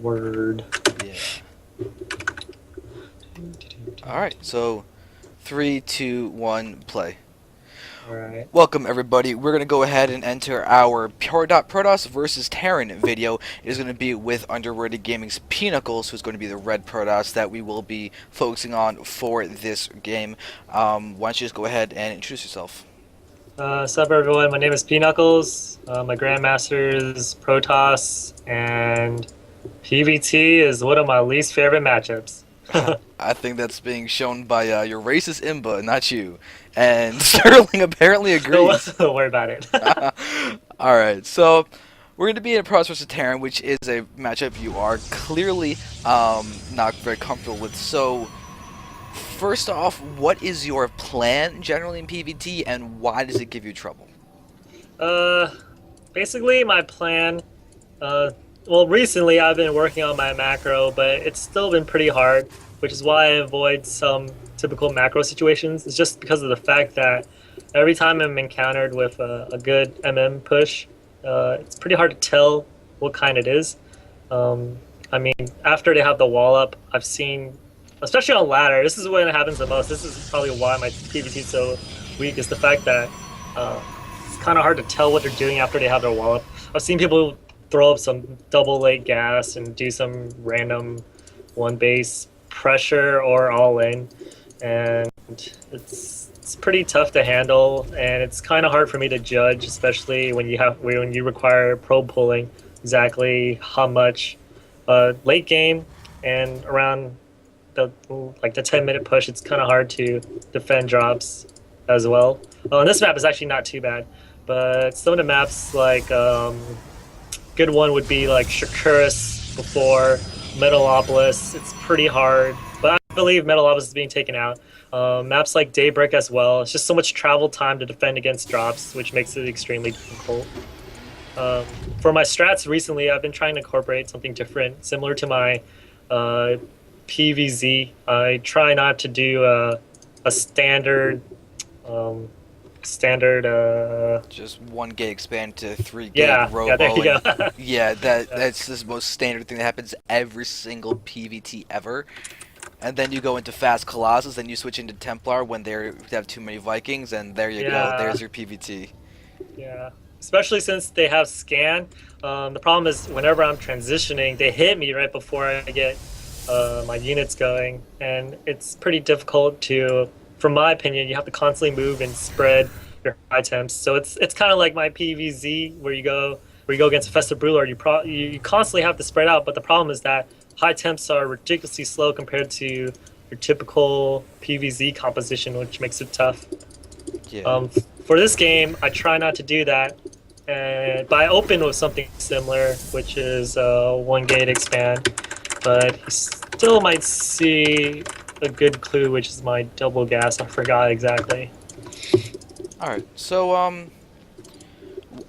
Word. Yeah. Alright, so 3, 2, 1, play. Alright. Welcome everybody. We're going to go ahead and enter our Protoss versus Terran video. It is going to be with Underrated Gaming's Peaknuckles, who's going to be the red Protoss that we will be focusing on for this game. Why don't you just go ahead and introduce yourself? What's up, everyone? My name is Peaknuckles. My Grandmaster is Protoss, and PvT is one of my least favorite matchups. I think that's being shown by your racist imba, not you. And Sterling apparently agrees. Don't worry about it. Alright, so we're going to be in a Protoss vs. Terran, which is a matchup you are clearly not very comfortable with. So, first off, what is your plan generally in PvT, and why does it give you trouble? uh, Basically, my plan. Well, recently I've been working on my macro, but it's still been pretty hard, which is why I avoid some typical macro situations. It's just because of the fact that every time I'm encountered with a good push, it's pretty hard to tell what kind it is. I mean, after they have the wall up, I've seen, especially on ladder, this is when it happens the most. This is probably why my PvT is so weak, is the fact that it's kind of hard to tell what they're doing after they have their wall up. I've seen people throw up some double leg gas and do some random one base pressure or all in, and it's pretty tough to handle, and it's kind of hard for me to judge, especially when you require probe pulling exactly how much late game and around the 10-minute push. It's kind of hard to defend drops as well. And this map is actually not too bad, but some of the maps like good one would be like Shakuris before Metalopolis. It's pretty hard, but I believe Metalopolis is being taken out. Maps like Daybreak as well. It's just so much travel time to defend against drops, which makes it extremely difficult. For my strats recently, I've been trying to incorporate something different, similar to my PVZ. I try not to do a standard Just 1 gig expand to 3 gig robo. yeah, there you go. Yeah, that's the most standard thing that happens every single PvT ever. And then you go into fast Colossus, then you switch into Templar when they have too many Vikings, and there you go. There's your PvT. Yeah, especially since they have scan. The problem is whenever I'm transitioning, they hit me right before I get my units going, and it's pretty difficult to, from my opinion, you have to constantly move and spread your high temps. So it's kind of like my PVZ where you go against a Festive Ruler. You constantly have to spread out, but the problem is that high temps are ridiculously slow compared to your typical PVZ composition, which makes it tough. Yeah. For this game, I try not to do that, but I open with something similar, which is 1 gate expand. But you still might see a good clue, which is my double gas. I forgot exactly. Alright, so,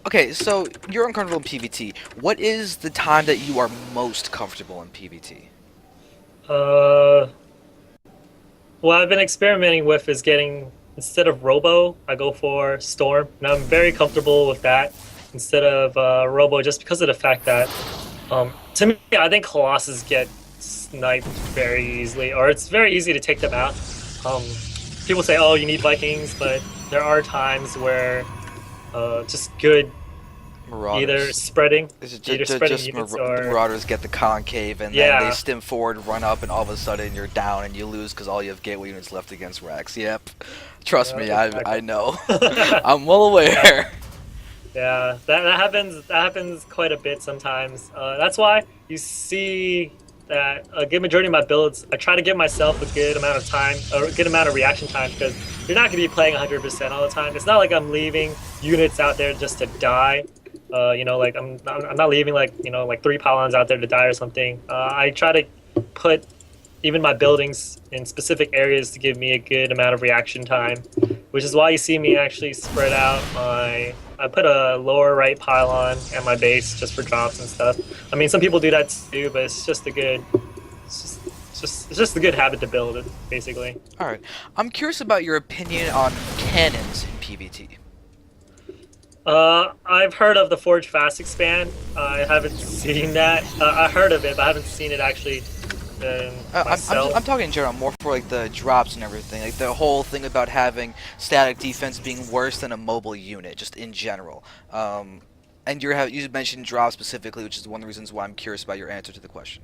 okay, so you're uncomfortable in PvT. What is the time that you are most comfortable in PvT? What I've been experimenting with is getting, instead of Robo, I go for Storm, and I'm very comfortable with that instead of Robo, just because of the fact that, to me, I think Colossus get sniped very easily, or it's very easy to take them out. People say, oh, you need Vikings, but there are times where just good Marauders. either spreading Just Marauders get the concave, and then they stim forward, run up, and all of a sudden you're down and you lose because all you have gateway units left against Rex. Yep. Trust me, exactly. I know. I'm well aware. Yeah, that happens quite a bit sometimes. That's why you see that a good majority of my builds, I try to give myself a good amount of time, or a good amount of reaction time, because you're not going to be playing 100% all the time. It's not like I'm leaving units out there just to die. Like I'm not leaving like 3 pylons out there to die or something. I try to put even my buildings in specific areas to give me a good amount of reaction time, which is why you see me actually spread out I put a lower right pylon at my base just for drops and stuff. I mean, some people do that too, but it's just a good habit to build, basically. Alright. I'm curious about your opinion on cannons in PvT. I've heard of the Forge Fast expand. I haven't seen that. I heard of it, but I haven't seen it actually I'm myself. talking in general, more for like the drops and everything, like the whole thing about having static defense being worse than a mobile unit, just in general. And you mentioned drops specifically, which is one of the reasons why I'm curious about your answer to the question.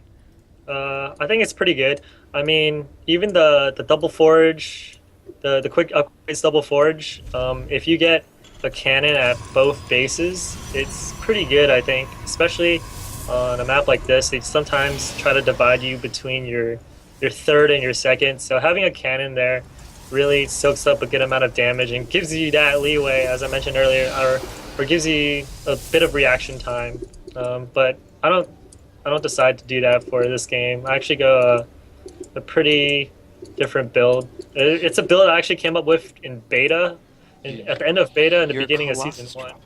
I think it's pretty good. I mean, even the double forge, the quick upgrades double forge. If you get a cannon at both bases, it's pretty good. I think, especially on a map like this, they sometimes try to divide you between your third and your second. So having a cannon there really soaks up a good amount of damage and gives you that leeway, as I mentioned earlier, or gives you a bit of reaction time. But I don't decide to do that for this game. I actually go a pretty different build. It's a build I actually came up with in beta, Yeah. at the end of beta and the Your beginning of season Colossus one. dropping.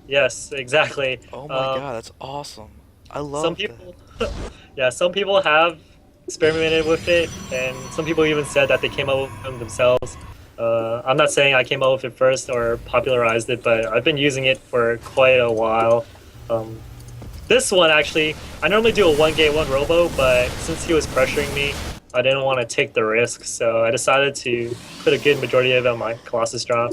Yes, exactly. Oh my Um, god, that's awesome. I some love that. people, yeah, some people have experimented with it, and some people even said that they came up with them themselves. I'm not saying I came up with it first or popularized it, but I've been using it for quite a while. Um, This one actually, I normally do a one gate one robo, but since he was pressuring me, I didn't want to take the risk, so I decided to put a good majority of it on my Colossus drop.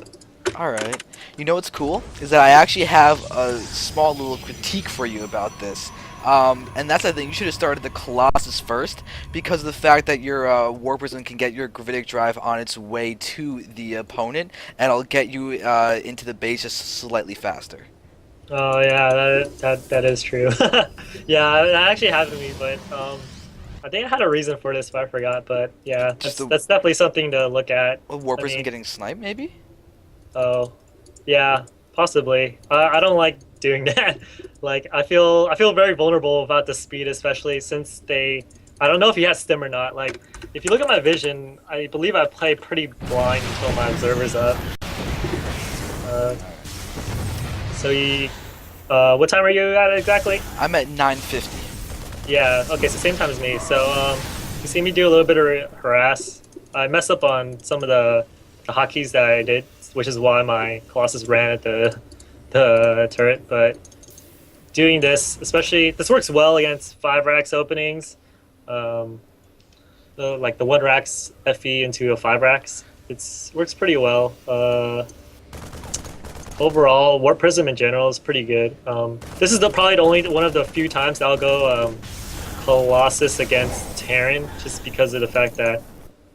Alright. You know what's cool? Is that I actually have a small little critique for you about this. And that's, I think, you should have started the Colossus first, because of the fact that your War Prism can get your Gravitic Drive on its way to the opponent, and it'll get you into the base just slightly faster. Oh yeah, that is true. Yeah, that actually happened to me, but I think I had a reason for this, but I forgot. But yeah, Just the that's definitely something to look at. War I Prism mean, getting sniped, maybe? oh yeah, possibly. I don't like doing that. Like I feel very vulnerable about the speed, especially since they. I don't know if he has stim or not. Like if you look at my vision, I believe I play pretty blind until my observer's up. Uh, so you, what time are you at exactly? I'm at 950. Yeah. Okay. So same time as me. So you see me do a little bit of harass. I messed up on some of the hotkeys that I did, which is why my Colossus ran at the turret. But doing this, especially this works well against 5 racks openings, um, like the 1 racks FE into a 5 racks. It's works pretty well. Overall, Warp Prism in general is pretty good. This is probably the only one of the few times I'll go Colossus against Terran, just because of the fact that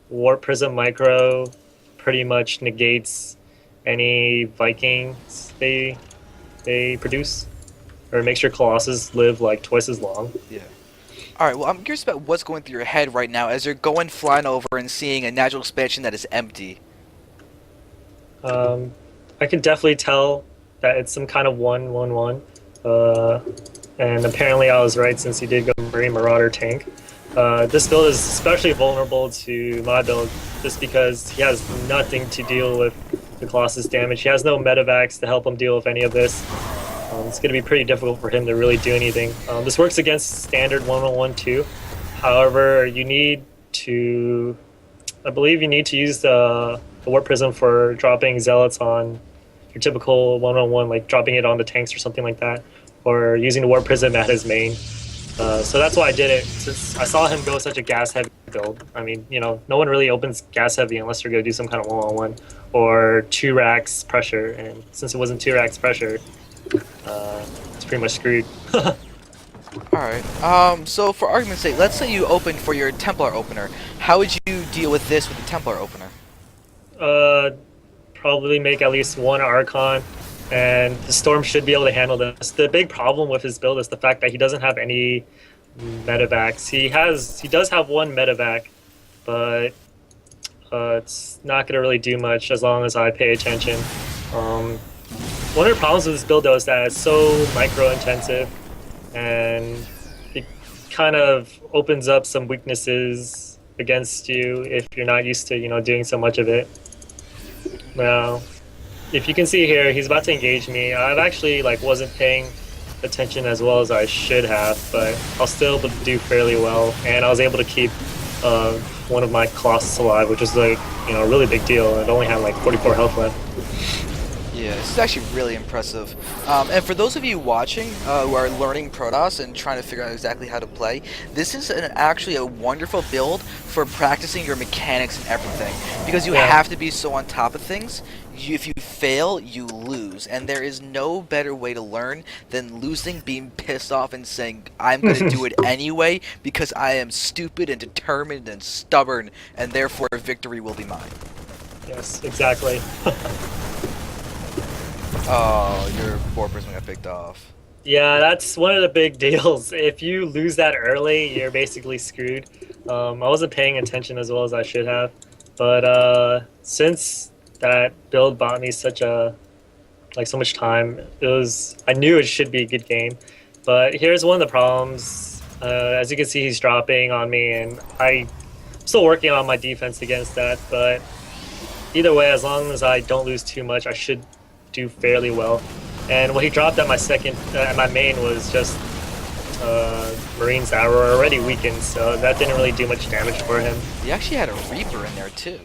Warp Prism Micro pretty much negates any Vikings they produce, or makes your Colossus live like twice as long. Yeah. Alright, well, I'm curious about what's going through your head right now as you're going flying over and seeing a natural expansion that is empty. Um, I can definitely tell that it's some kind of 1-1-1. Uh, and apparently I was right since he did go Marine Marauder tank. This build is especially vulnerable to my build just because he has nothing to deal with the Colossus damage. He has no medevacs to help him deal with any of this. It's going to be pretty difficult for him to really do anything. This works against standard 1-1-1 too. However, you need to, I believe you need to use the Warp Prism for dropping Zealots on your typical 1-on-1, like dropping it on the tanks or something like that, or using the Warp Prism at his main. So that's why I did it, since I saw him go such a gas heavy build. I mean, you know, no one really opens gas heavy unless they're going to do some kind of 1-on-1 or 2 racks pressure. And since it wasn't 2 racks pressure, it's pretty much screwed. Alright, so for argument's sake, let's say you opened for your Templar opener. How would you deal with this with the Templar opener? uh, Probably make at least one Archon, and the Storm should be able to handle this. The big problem with his build is the fact that he doesn't have any medevacs. He does have one medevac, but it's not going to really do much as long as I pay attention. One of the problems with this build though is that it's so micro intensive, and it kind of opens up some weaknesses against you if you're not used to, you know, doing so much of it. Now, if you can see here, he's about to engage me. I've actually like wasn't paying attention as well as I should have, but I'll still do fairly well, and I was able to keep one of my Colossus alive, which is like, you know, a really big deal. It only had like 44 health left. Yeah, this is actually really impressive. And for those of you watching who are learning Protoss and trying to figure out exactly how to play, this is actually a wonderful build for practicing your mechanics and everything. Because you Yeah. have to be so on top of things. If you fail, you lose. And there is no better way to learn than losing, being pissed off, and saying, I'm going to do it anyway because I am stupid and determined and stubborn, and therefore victory will be mine. Yes, exactly. Oh, your 4% got picked off. Yeah, that's one of the big deals. If you lose that early, you're basically screwed. I wasn't paying attention as well as I should have, but since that build bought me such a so much time, I knew it should be a good game. But here's one of the problems. As you can see, he's dropping on me, and I'm still working on my defense against that. But either way, as long as I don't lose too much, I should do fairly well. And what he dropped at my main was just Marines that were already weakened, so that didn't really do much damage for him. You actually had a Reaper in there too.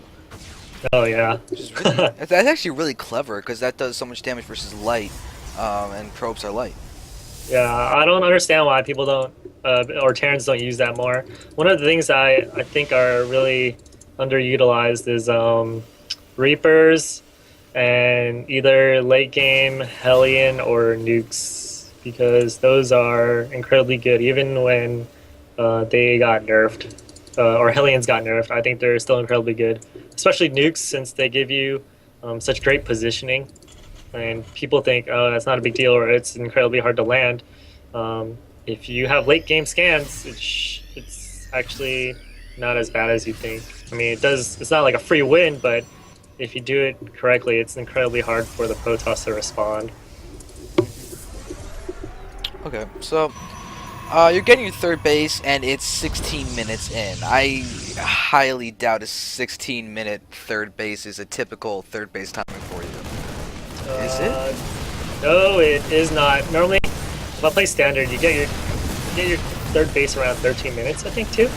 Oh yeah. Which is really, that's actually really clever because that does so much damage versus light, and probes are light. Yeah, I don't understand why people don't, or Terrans don't use that more. One of the things I think are really underutilized is Reapers and either late game Hellion or Nukes, because those are incredibly good even when they got nerfed, or Hellions got nerfed. I think they're still incredibly good, especially Nukes since they give you such great positioning. And people think, oh, that's not a big deal, or it's incredibly hard to land. If you have late game scans, it's actually not as bad as you think. I mean, it does. It's not like a free win, but if you do it correctly, it's incredibly hard for the Protoss to respond. Okay, so you're getting your third base, and it's 16 minutes in. I highly doubt a 16-minute third base is a typical third base timing for you. Is it? No, it is not. Normally, if I play standard, you get your third base around 13 minutes, I think, too.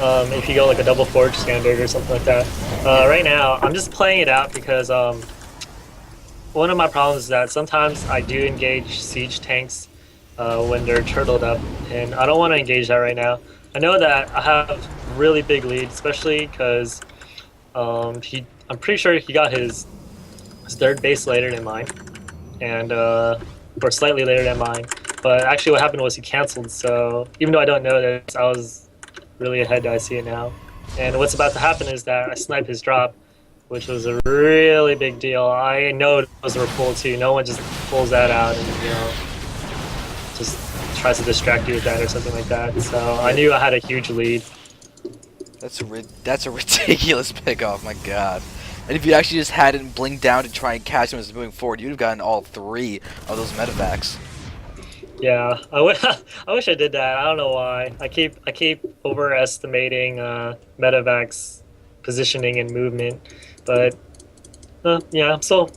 If you go like a double forge standard or something like that. Right now, I'm just playing it out because one of my problems is that sometimes I do engage siege tanks when they're turtled up, and I don't want to engage that right now. I know that I have really big lead, especially because I'm pretty sure he got his third base later than mine, and or slightly later than mine. But actually, what happened was he canceled. So even though I don't know this, I was really ahead. I see it now. And what's about to happen is that I snipe his drop, which was a really big deal. I know it was a repull too. No one just pulls that out and just tries to distract you with that or something like that. So I knew I had a huge lead. That's a ridiculous pickoff. My God. And if you actually just hadn't blinked down to try and catch him as moving forward, you'd have gotten all 3 of those medevacs. Yeah, I wish I did that. I don't know why. I keep overestimating medevac's positioning and movement, but yeah, I'm still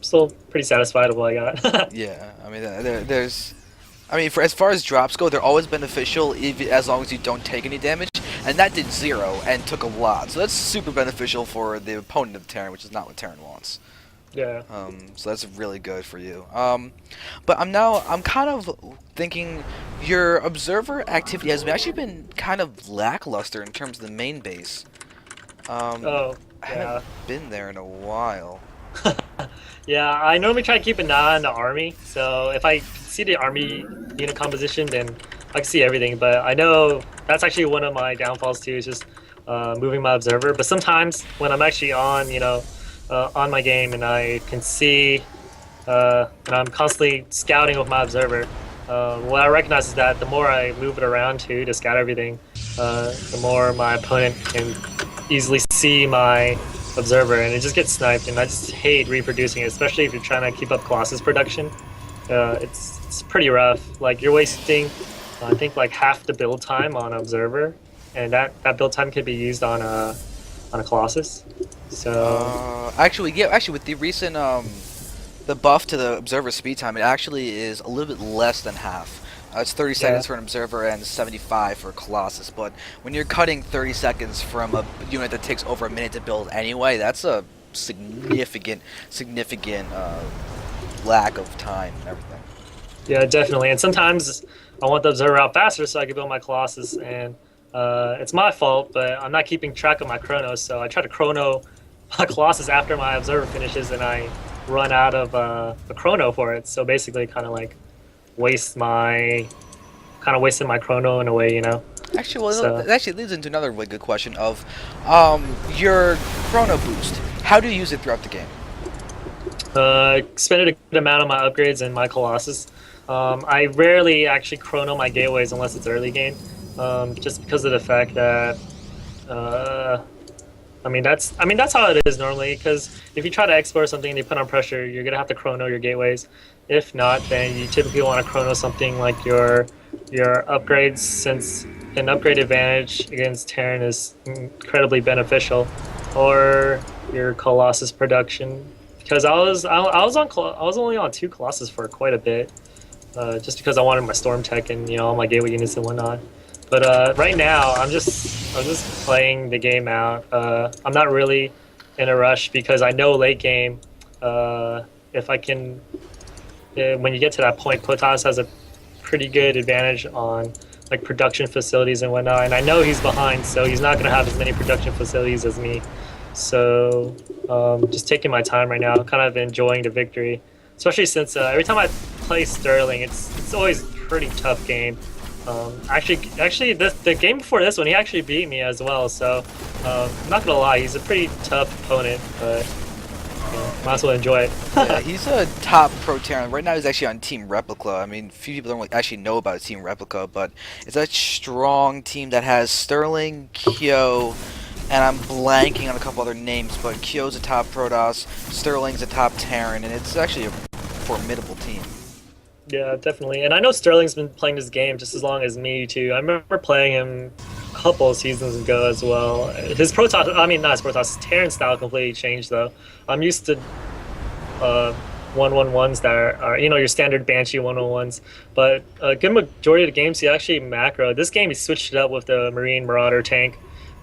pretty satisfied with what I got. Yeah, I mean, I mean, for as far as drops go, they're always beneficial as long as you don't take any damage, and that did 0 and took a lot, so that's super beneficial for the opponent of Terran, which is not what Terran wants. Yeah. So that's really good for you. But I'm kind of thinking your observer activity has actually been kind of lackluster in terms of the main base. Oh, I yeah. haven't been there in a while. Yeah, I normally try to keep an eye on the army, so if I see the army unit composition, then I can see everything. But I know that's actually one of my downfalls too, is just moving my observer. But sometimes when I'm actually on my game and I can see, and I'm constantly scouting with my observer, what I recognize is that the more I move it around to scout everything, the more my opponent can easily see my observer, and it just gets sniped. And I just hate reproducing it, especially if you're trying to keep up Colossus production. It's pretty rough. Like you're wasting, I think like half the build time on observer, and that build time could be used on a Colossus. So Actually, yeah, actually with the recent the buff to the observer speed time, it actually is a little bit less than half. It's 30 seconds for an observer and 75 for a Colossus, but when you're cutting 30 seconds from a unit that takes over a minute to build anyway, that's a significant lack of time and everything. Yeah, definitely. And sometimes I want the observer out faster so I can build my Colossus, and it's my fault, but I'm not keeping track of my chronos, so I try to chrono my Colossus after my observer finishes, and I run out of a chrono for it. So basically, waste my kind of wasted my chrono in a way, you know. Actually, well, So that actually leads into another really good question of your chrono boost. How do you use it throughout the game? spend a good amount on my upgrades and my Colossus. I rarely actually chrono my gateways unless it's early game, just because of the fact that uh, that's how it is normally. Because if you try to explore something and you put on pressure, you're gonna have to chrono your gateways. If not, then you typically want to chrono something like your upgrades, since an upgrade advantage against Terran is incredibly beneficial, or your Colossus production. Because I was only on two Colossus for quite a bit, just because I wanted my Storm Tech and all my gateway units and whatnot. But right now, I'm just playing the game out. I'm not really in a rush because I know late game, if I can, when you get to that point, Protoss has a pretty good advantage on like production facilities and whatnot. And I know he's behind, so he's not going to have as many production facilities as me. So just taking my time right now, kind of enjoying the victory, especially since every time I play Sterling, it's always a pretty tough game. The game before this one, he actually beat me as well. So I'm not gonna lie, he's a pretty tough opponent, but might as well enjoy it. Yeah, he's a top pro Terran. Right now he's actually on Team Replica. I mean, few people don't really actually know about Team Replica, but it's a strong team that has Sterling, Kyo, and I'm blanking on a couple other names, but Kyo's a top Protoss, Sterling's a top Terran, and it's actually a formidable team. Yeah, definitely. And I know Sterling's been playing this game just as long as me too. I remember playing him a couple of seasons ago as well. His Protoss, I mean not his Protoss, his Terran style completely changed though. I'm used to uh 111s that are your standard Banshee 111s, but a good majority of the games he actually macro. This game he switched it up with the Marine Marauder tank,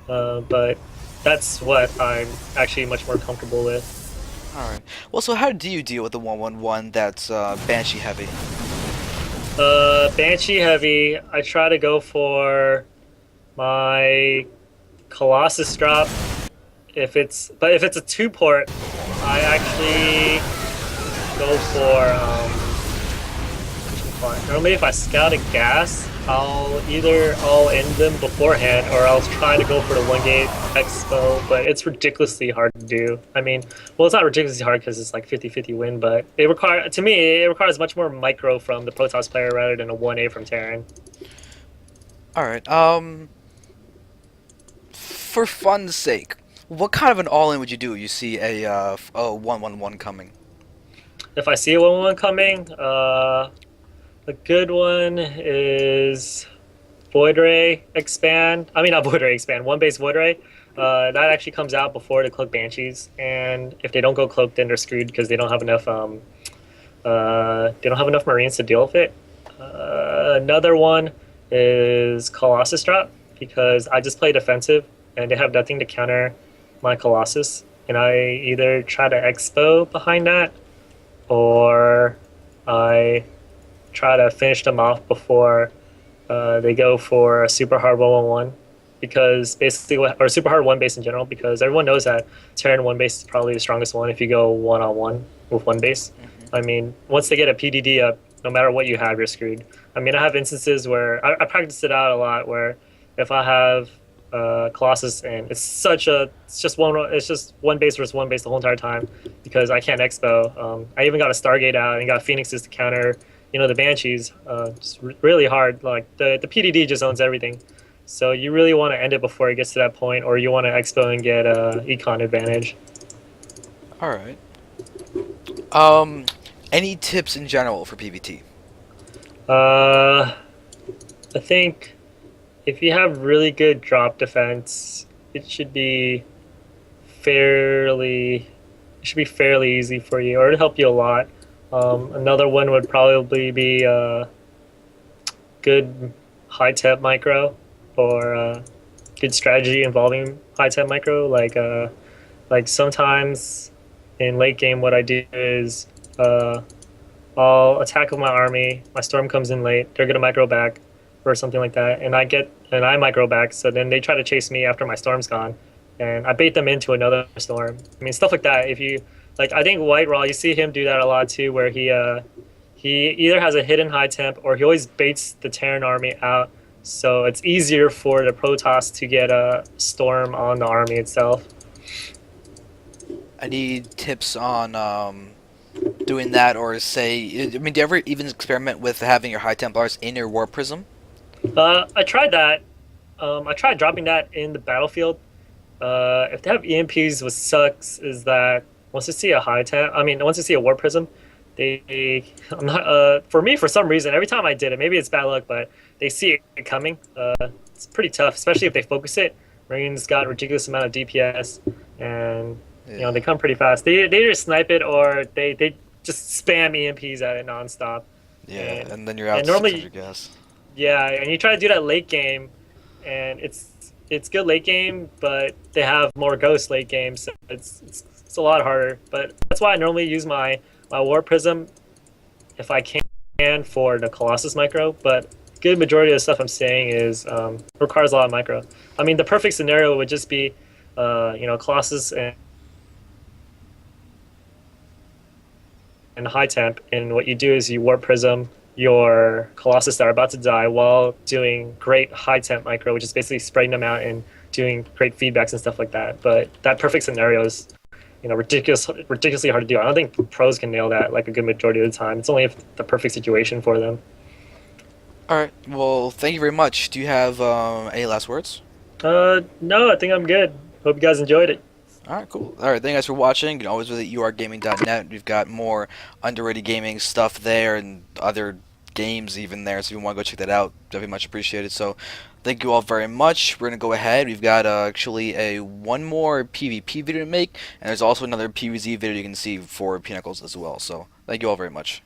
but that's what I'm actually much more comfortable with. Alright. Well, so how do you deal with the 111 that's Banshee heavy? Banshee heavy. I try to go for my Colossus drop. If it's a two port, I actually go for normally if I scout a gas, I'll end them beforehand, or I'll try to go for the one gate expo, but it's ridiculously hard to do. I mean, well, it's not ridiculously hard because it's like 50-50 win, but to me it requires much more micro from the Protoss player rather than a 1A from Terran. Alright, for fun's sake, what kind of an all-in would you do if you see a 111 coming? If I see a 1-1 coming, a good one is Void Ray expand. I mean, not Void Ray expand. One base Void Ray. That actually comes out before the Cloak Banshees, and if they don't go Cloak, then they're screwed because they don't have enough Marines to deal with it. Another one is Colossus drop because I just play defensive and they have nothing to counter my Colossus, and I either try to expo behind that or I try to finish them off before they go for a super hard 1-1-1, because basically or super hard one base in general, because everyone knows that Terran one base is probably the strongest one if you go 1-on-1 with one base. I mean, once they get a PDD up, no matter what you have, you're screwed. I mean, I have instances where I practice it out a lot, where if I have Colossus and it's just one base versus one base the whole entire time because I can't expo. I even got a Stargate out and got Phoenixes to counter the Banshees. Really hard. Like the PDD just owns everything. So you really want to end it before it gets to that point, or you want to expo and get a econ advantage. Alright. Any tips in general for PvT? I think if you have really good drop defense, it should be fairly fairly easy for you, or it'll help you a lot. Another one would probably be good high tech micro, or good strategy involving high tech micro. Like sometimes in late game, what I do is I'll attack with my army. My storm comes in late. They're gonna micro back or something like that, and I micro back. So then they try to chase me after my storm's gone, and I bait them into another storm. I mean, stuff like that. If you like, I think White Raw, you see him do that a lot too, where he either has a hidden high temp or he always baits the Terran army out. So it's easier for the Protoss to get a storm on the army itself. I need tips on doing that, or say, I mean, do you ever even experiment with having your High Templars in your War Prism? I tried that. I tried dropping that in the battlefield. If they have EMPs, what sucks is that once they see a high temp, I mean, once they see a war prism, I'm not, for me, for some reason, every time I did it, maybe it's bad luck, but they see it coming. It's pretty tough, especially if they focus it. Marines got ridiculous amount of DPS, and Yeah. they come pretty fast. They either snipe it or they just spam EMPs at it nonstop. Yeah, And and then you're out and to normally, 600 gas. yeah, and you try to do that late game, and it's good late game, but they have more ghosts late game, so it's a lot harder. But that's why I normally use my war prism if I can for the Colossus micro. But good majority of the stuff I'm saying is requires a lot of micro. I mean, the perfect scenario would just be Colossus and high temp, and what you do is you warp prism your Colossus that are about to die while doing great high temp micro, which is basically spreading them out and doing great feedbacks and stuff like that. But that perfect scenario is ridiculously hard to do. I don't think pros can nail that like a good majority of the time. It's only if the perfect situation for them. Alright, well, thank you very much. Do you have any last words? No, I think I'm good. Hope you guys enjoyed it. Alright, cool. Alright, thank you guys for watching. You can always visit urgaming.net. We've got more underrated gaming stuff there and other games even there, so if you want to go check that out, definitely much appreciated. So, thank you all very much. We're going to go ahead. We've got actually one more PvP video to make, and there's also another PvZ video you can see for Peaknuckles as well. So, thank you all very much.